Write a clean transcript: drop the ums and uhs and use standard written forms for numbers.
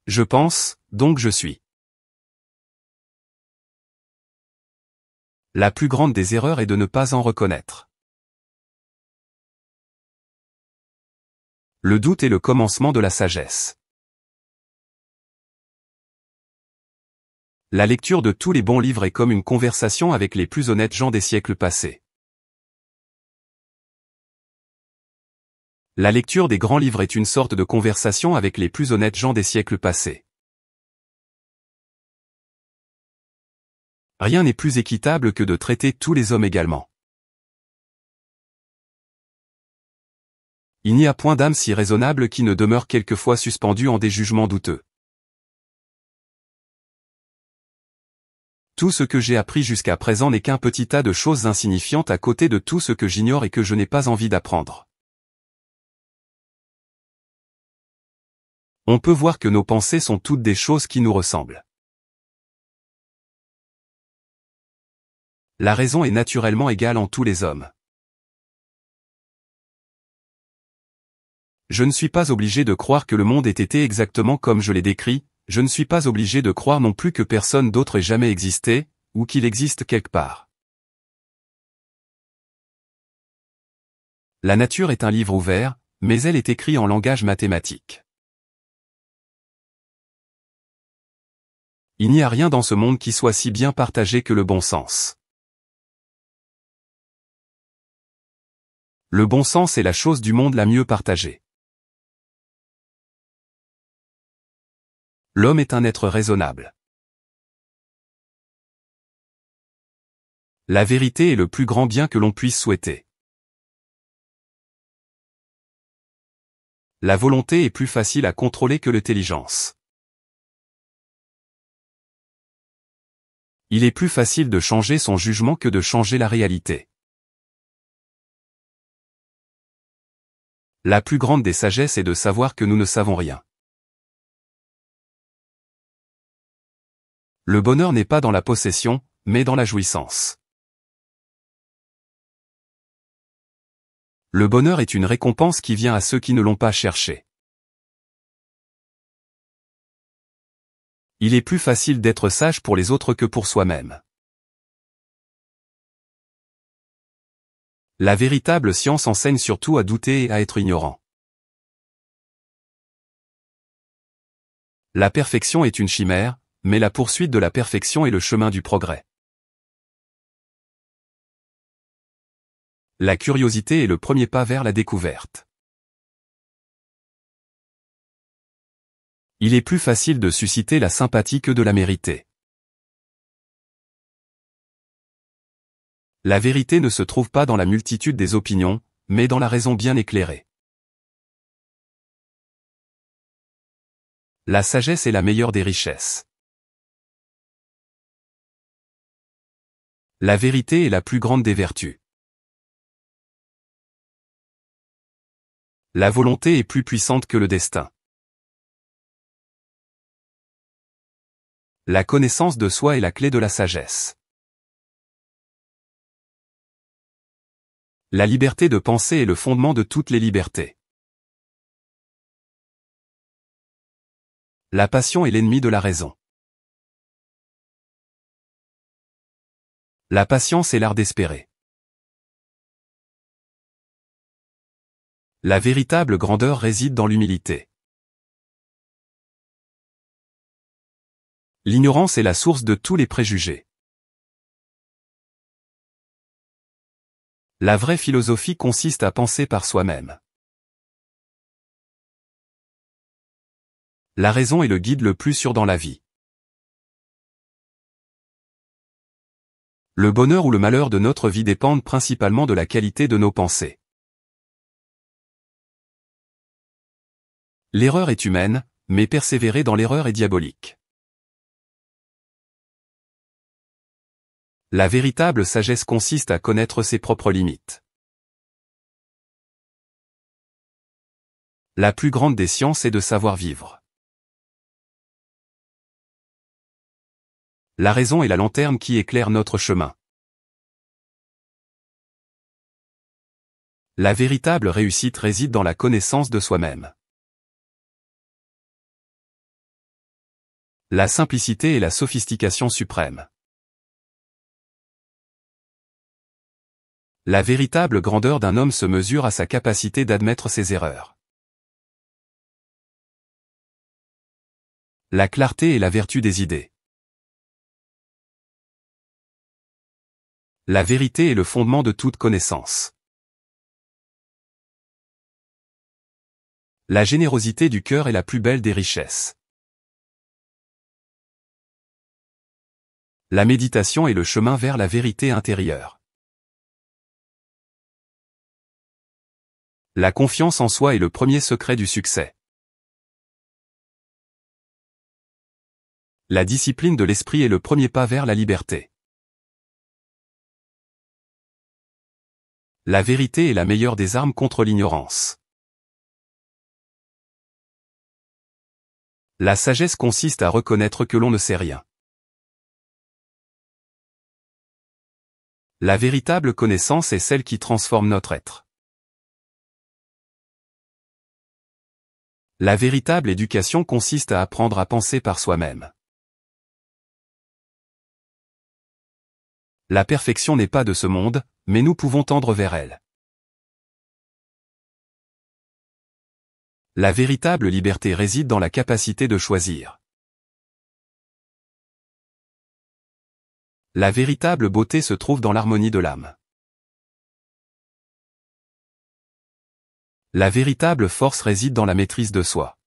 Je pense, donc je suis. La plus grande des erreurs est de ne pas en reconnaître. Le doute est le commencement de la sagesse. La lecture de tous les bons livres est comme une conversation avec les plus honnêtes gens des siècles passés. La lecture des grands livres est une sorte de conversation avec les plus honnêtes gens des siècles passés. Rien n'est plus équitable que de traiter tous les hommes également. Il n'y a point d'âme si raisonnable qui ne demeure quelquefois suspendue en des jugements douteux. Tout ce que j'ai appris jusqu'à présent n'est qu'un petit tas de choses insignifiantes à côté de tout ce que j'ignore et que je n'ai pas envie d'apprendre. On peut voir que nos pensées sont toutes des choses qui nous ressemblent. La raison est naturellement égale en tous les hommes. Je ne suis pas obligé de croire que le monde ait été exactement comme je l'ai décrit, je ne suis pas obligé de croire non plus que personne d'autre ait jamais existé, ou qu'il existe quelque part. La nature est un livre ouvert, mais elle est écrite en langage mathématique. Il n'y a rien dans ce monde qui soit si bien partagé que le bon sens. Le bon sens est la chose du monde la mieux partagée. L'homme est un être raisonnable. La vérité est le plus grand bien que l'on puisse souhaiter. La volonté est plus facile à contrôler que l'intelligence. Il est plus facile de changer son jugement que de changer la réalité. La plus grande des sagesses est de savoir que nous ne savons rien. Le bonheur n'est pas dans la possession, mais dans la jouissance. Le bonheur est une récompense qui vient à ceux qui ne l'ont pas cherché. Il est plus facile d'être sage pour les autres que pour soi-même. La véritable science enseigne surtout à douter et à être ignorant. La perfection est une chimère, mais la poursuite de la perfection est le chemin du progrès. La curiosité est le premier pas vers la découverte. Il est plus facile de susciter la sympathie que de la mériter. La vérité ne se trouve pas dans la multitude des opinions, mais dans la raison bien éclairée. La sagesse est la meilleure des richesses. La vérité est la plus grande des vertus. La volonté est plus puissante que le destin. La connaissance de soi est la clé de la sagesse. La liberté de penser est le fondement de toutes les libertés. La passion est l'ennemi de la raison. La patience est l'art d'espérer. La véritable grandeur réside dans l'humilité. L'ignorance est la source de tous les préjugés. La vraie philosophie consiste à penser par soi-même. La raison est le guide le plus sûr dans la vie. Le bonheur ou le malheur de notre vie dépendent principalement de la qualité de nos pensées. L'erreur est humaine, mais persévérer dans l'erreur est diabolique. La véritable sagesse consiste à connaître ses propres limites. La plus grande des sciences est de savoir vivre. La raison est la lanterne qui éclaire notre chemin. La véritable réussite réside dans la connaissance de soi-même. La simplicité et la sophistication suprême. La véritable grandeur d'un homme se mesure à sa capacité d'admettre ses erreurs. La clarté et la vertu des idées. La vérité est le fondement de toute connaissance. La générosité du cœur est la plus belle des richesses. La méditation est le chemin vers la vérité intérieure. La confiance en soi est le premier secret du succès. La discipline de l'esprit est le premier pas vers la liberté. La vérité est la meilleure des armes contre l'ignorance. La sagesse consiste à reconnaître que l'on ne sait rien. La véritable connaissance est celle qui transforme notre être. La véritable éducation consiste à apprendre à penser par soi-même. La perfection n'est pas de ce monde, mais nous pouvons tendre vers elle. La véritable liberté réside dans la capacité de choisir. La véritable beauté se trouve dans l'harmonie de l'âme. La véritable force réside dans la maîtrise de soi.